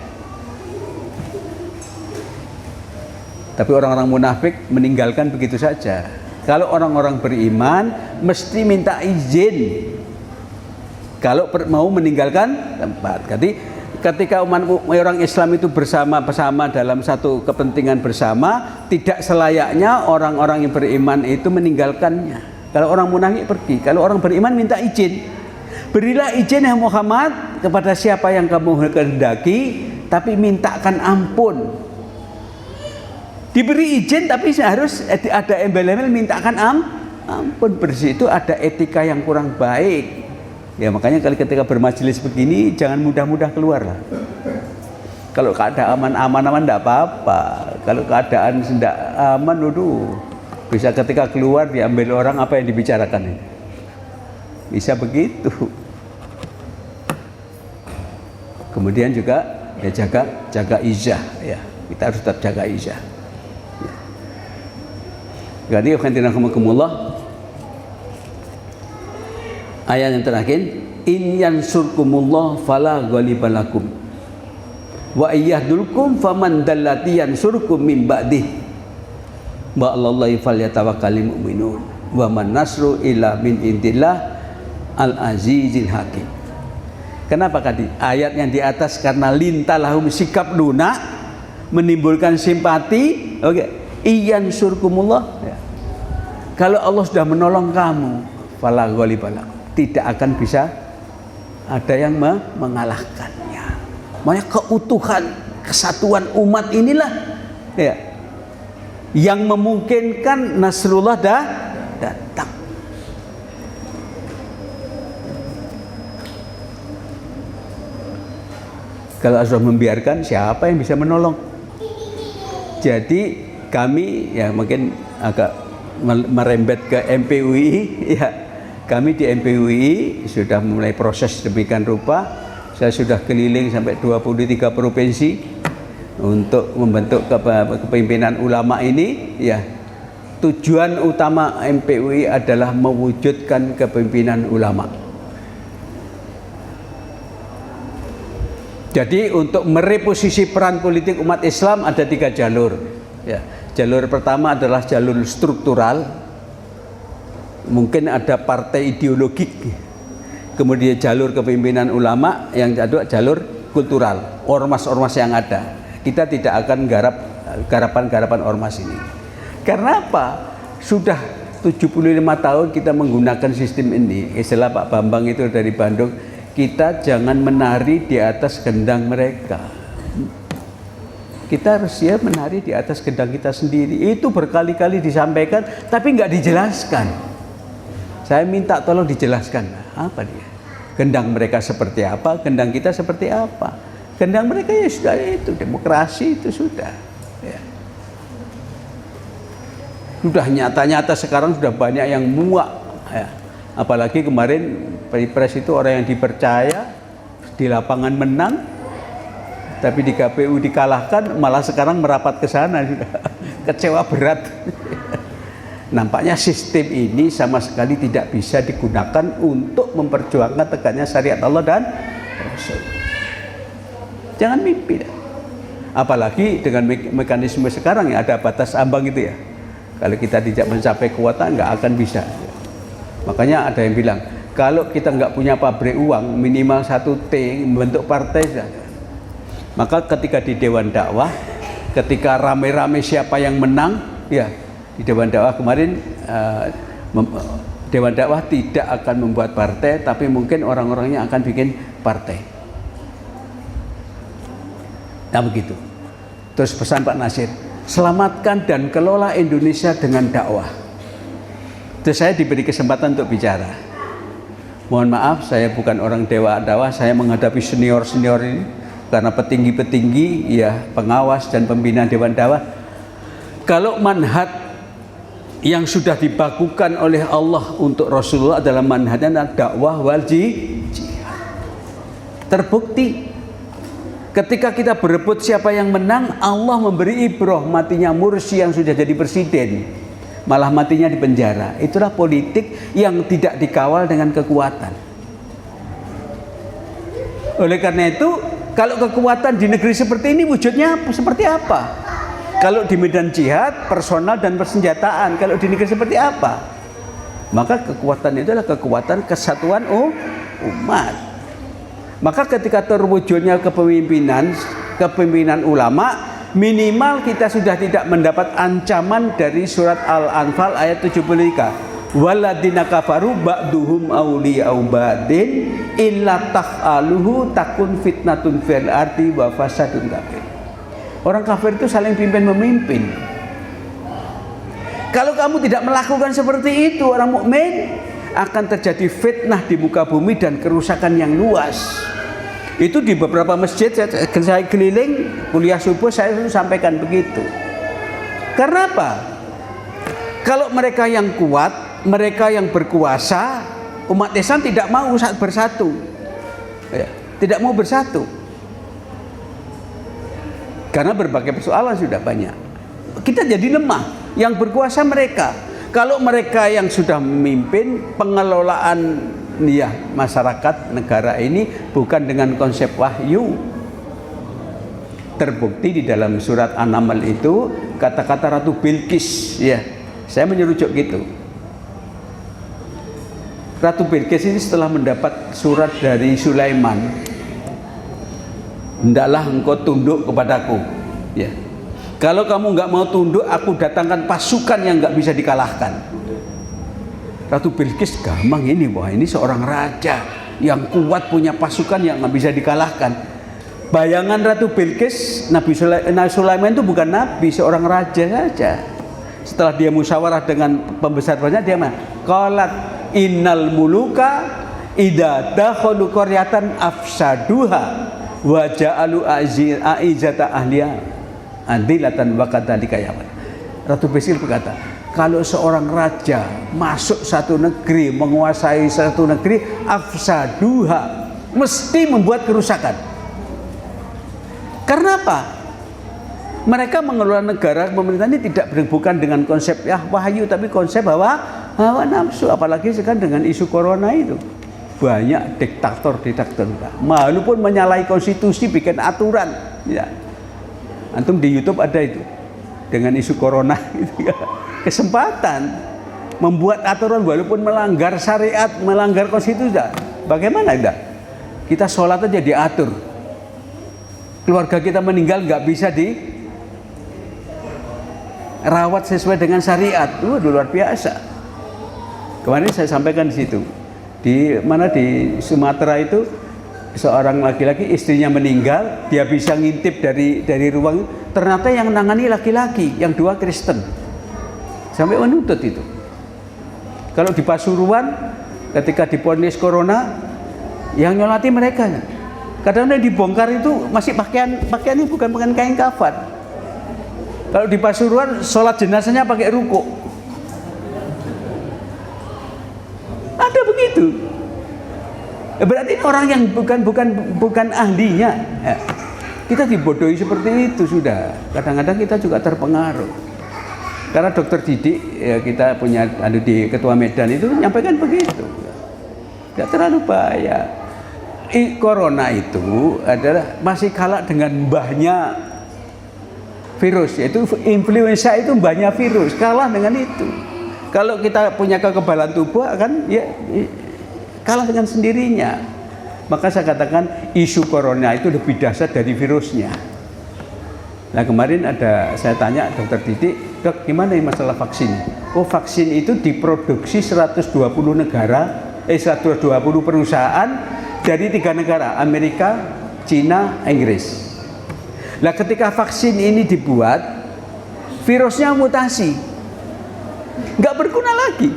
Tapi orang-orang munafik meninggalkan begitu saja. Kalau orang-orang beriman mesti minta izin kalau mau meninggalkan tempat. Jadi ketika orang Islam itu bersama-sama dalam satu kepentingan bersama, tidak selayaknya orang-orang yang beriman itu meninggalkannya. Kalau orang munafik pergi, kalau orang beriman minta izin. Berilah izin ya Muhammad kepada siapa yang kamu kehendaki, tapi mintakan ampun. Diberi izin tapi harus ada embel-embel mintakan ampun. Bersih itu ada etika yang kurang baik. Ya makanya ketika bermajelis begini jangan mudah-mudah keluar lah. Kalau keadaan aman-aman tidak apa-apa. Kalau keadaan tidak aman, bisa ketika keluar diambil orang apa yang dibicarakan ini. Bisa begitu. Kemudian juga ya jaga izah ya. Kita harus tetap jaga izah. Jadi alhamdulillah. Ayat yang terakhir, in yansurkumullah fala ghaliba lakum wa iyahdulkum faman dallati yansurkum min ba'dih wa 'alallahi falyatawakkalul mu'minun wa man nasru illa min indillah al-azizil hakim. Kenapa tadi ayat yang di atas karena lintalahum sikap lunak menimbulkan simpati. Oke, iyansurkumullah ya. Kalau Allah sudah menolong kamu fala ghaliba lakum, tidak akan bisa ada yang mengalahkannya. Makanya keutuhan kesatuan umat inilah ya, yang memungkinkan Nasrullah datang. Kalau Allah membiarkan, siapa yang bisa menolong? Jadi kami ya mungkin agak merembet ke MPUI ya. Kami di MPUI sudah mulai proses demikian rupa. Saya sudah keliling sampai 23 provinsi untuk membentuk kepemimpinan ulama ini ya. Tujuan utama MPUI adalah mewujudkan kepemimpinan ulama. Jadi untuk mereposisi peran politik umat Islam ada 3 jalur ya. Jalur pertama adalah jalur struktural. Mungkin ada partai ideologik, kemudian jalur kepemimpinan ulama, yang kedua jalur kultural, ormas-ormas yang ada. Kita tidak akan garap garapan-garapan ormas ini. Karena apa? Sudah 75 tahun kita menggunakan sistem ini. Istilah Pak Bambang itu dari Bandung, kita jangan menari di atas gendang mereka. Kita harus ya menari di atas gendang kita sendiri. Itu berkali-kali disampaikan, tapi nggak dijelaskan. Saya minta tolong dijelaskan apa dia. Gendang mereka seperti apa, gendang kita seperti apa. Gendang mereka ya sudah itu, demokrasi itu sudah. Ya. Sudah nyata-nyata sekarang sudah banyak yang muak. Ya. Apalagi kemarin Pilpres itu orang yang dipercaya di lapangan menang, tapi di KPU dikalahkan, malah sekarang merapat ke sana sudah. Kecewa berat. Nampaknya sistem ini sama sekali tidak bisa digunakan untuk memperjuangkan tegaknya syariat Allah dan Rasul. Jangan mimpi. Apalagi dengan mekanisme sekarang yang ada batas ambang itu ya. Kalau kita tidak mencapai kuota nggak akan bisa. Makanya ada yang bilang, kalau kita nggak punya pabrik uang minimal 1T membentuk partai saja. Maka ketika di Dewan Dakwah, ketika rame-rame siapa yang menang, ya di Dewan Dakwah kemarin Dewan Dakwah tidak akan membuat partai, tapi mungkin orang-orangnya akan bikin partai. Nah begitu. Terus pesan Pak Nasir, selamatkan dan kelola Indonesia dengan dakwah. Terus saya diberi kesempatan untuk bicara. Mohon maaf, saya bukan orang dakwah, saya menghadapi senior-senior ini karena petinggi-petinggi ya pengawas dan pembina Dewan Dakwah. Kalau manhaj yang sudah dibakukan oleh Allah untuk Rasulullah adalah manhajnya dakwah wal jihad. Terbukti ketika kita berebut siapa yang menang, Allah memberi ibrah matinya Mursi yang sudah jadi presiden. malah matinya di penjara. Itulah politik yang tidak dikawal dengan kekuatan. Oleh karena itu, kalau kekuatan di negeri seperti ini wujudnya seperti apa? Kalau di medan jihad, personal dan persenjataan. Kalau di negeri seperti apa? Maka kekuatan itu adalah kekuatan kesatuan umat. Maka ketika terwujudnya kepemimpinan ulama, minimal kita sudah tidak mendapat ancaman dari surat Al-Anfal ayat 73. Waladina kafaru ba'duhum awliya'u ba'din illa taf'aluhu takun fitnatun fil ardi wa fasadun kabir. Orang kafir itu saling pimpin memimpin. Kalau kamu tidak melakukan seperti itu, orang mukmin, akan terjadi fitnah di muka bumi dan kerusakan yang luas. Itu di beberapa masjid saya keliling kuliah subuh, saya selalu sampaikan begitu. Karena apa? Kalau mereka yang kuat, mereka yang berkuasa, umat Islam tidak mau bersatu, ya, tidak mau bersatu karena berbagai persoalan sudah banyak. Kita jadi lemah. Yang berkuasa mereka. Kalau mereka yang sudah memimpin pengelolaan masyarakat negara ini bukan dengan konsep wahyu. Terbukti di dalam surat An-Naml itu kata-kata Ratu Bilqis, ya. Saya menyerujuk gitu. Ratu Bilqis ini setelah mendapat surat dari Sulaiman, hendaklah engkau tunduk kepadaku, ya. Kalau kamu nggak mau tunduk, aku datangkan pasukan yang nggak bisa dikalahkan. Ratu Bilqis gampang ini, wah ini seorang raja yang kuat, punya pasukan yang nggak bisa dikalahkan. Bayangan Ratu Bilqis, Nabi Sulaiman itu bukan nabi, seorang raja saja. Setelah dia musyawarah dengan pembesar-pembesarnya, dia mah qalat innal muluka idza dakhalu qaryatan afsaduha wa ja'alu aizata ahliya adilatan wa kadzalika yaman. Ratu Bilqis berkata, kalau seorang raja masuk satu negeri, menguasai satu negeri, afsaduha, mesti membuat kerusakan. Karena apa? Mereka mengelola negara, pemerintah ini tidak bukan dengan konsep wahyu, tapi konsep hawa nafsu. Apalagi sekarang dengan isu corona itu, banyak diktator. Walaupun menyalahi konstitusi, bikin aturan, ya. Antum di YouTube ada itu dengan isu corona gitu, ya. Kesempatan membuat aturan walaupun melanggar syariat, melanggar konstitusi. Bagaimana enggak? Kita sholat aja diatur. Keluarga kita meninggal nggak bisa dirawat sesuai dengan syariat. Luar biasa. Kemarin saya sampaikan di situ. Di mana di Sumatera itu seorang laki-laki istrinya meninggal, dia bisa ngintip dari ruang, ternyata yang nangani laki-laki, yang dua Kristen, sampai menuntut itu. Kalau di Pasuruan ketika divonis corona, yang nyolati mereka. Kadang-kadang dibongkar itu masih pakaiannya bukan kain kafan. Kalau di Pasuruan sholat jenazahnya pakai ruko, ada begitu. Berarti orang yang bukan ahlinya, ya. Kita dibodohi seperti itu sudah. Kadang-kadang kita juga terpengaruh. Karena Dokter Didik, ya, kita punya di Ketua Medan itu menyampaikan begitu. Tidak terlalu bahaya. Corona itu adalah masih kalah dengan mbahnya virus, yaitu influenza itu mbahnya virus, kalah dengan itu. Kalau kita punya kekebalan tubuh akan ya kalah dengan sendirinya. Maka saya katakan isu corona itu lebih dahsyat dari virusnya. Nah kemarin saya tanya Dokter Didik, dok gimana ini masalah vaksin? Oh vaksin itu diproduksi 120 perusahaan dari 3 negara, Amerika, Cina, Inggris. Nah ketika vaksin ini dibuat, virusnya mutasi, nggak berguna lagi.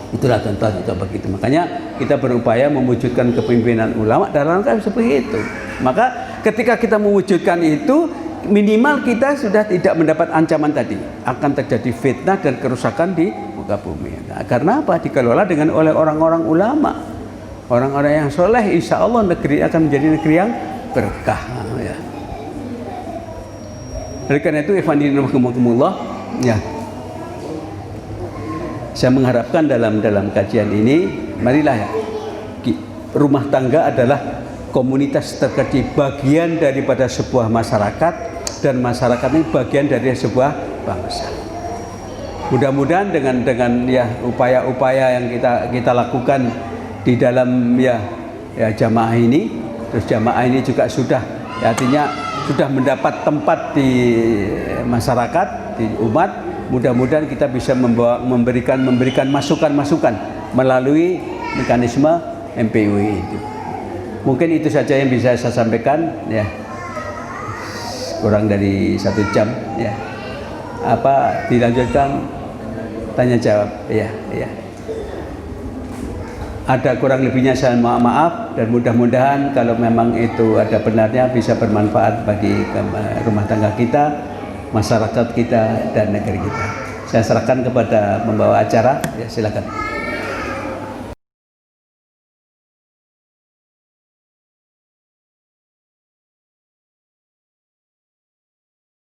Itulah contoh begitu. Makanya kita berupaya mewujudkan kepemimpinan ulama dalam rangka seperti itu. Maka ketika kita mewujudkan itu, minimal kita sudah tidak mendapat ancaman tadi. Akan terjadi fitnah dan kerusakan di muka bumi. Nah, karena apa? Dikelola oleh orang-orang ulama, orang-orang yang soleh. Insya Allah negeri akan menjadi negeri yang berkah. Ya. Oleh karena itu, ikhwan fillah, Ya, saya mengharapkan dalam kajian ini, marilah ya, rumah tangga adalah komunitas terkecil, bagian daripada sebuah masyarakat, dan masyarakat ini bagian dari sebuah bangsa. Mudah-mudahan dengan ya upaya-upaya yang kita lakukan di dalam ya jamaah ini, terus jamaah ini juga sudah ya, artinya sudah mendapat tempat di masyarakat, di umat. Mudah-mudahan kita bisa memberikan masukan-masukan melalui mekanisme MPUI itu. Mungkin itu saja yang bisa saya sampaikan ya, kurang dari 1 jam ya. Apa dilanjutkan tanya jawab ya. Ada kurang lebihnya saya maaf, dan mudah-mudahan kalau memang itu ada benarnya bisa bermanfaat bagi rumah tangga kita, masyarakat kita, dan negeri kita. Saya serahkan kepada pembawa acara, ya silakan.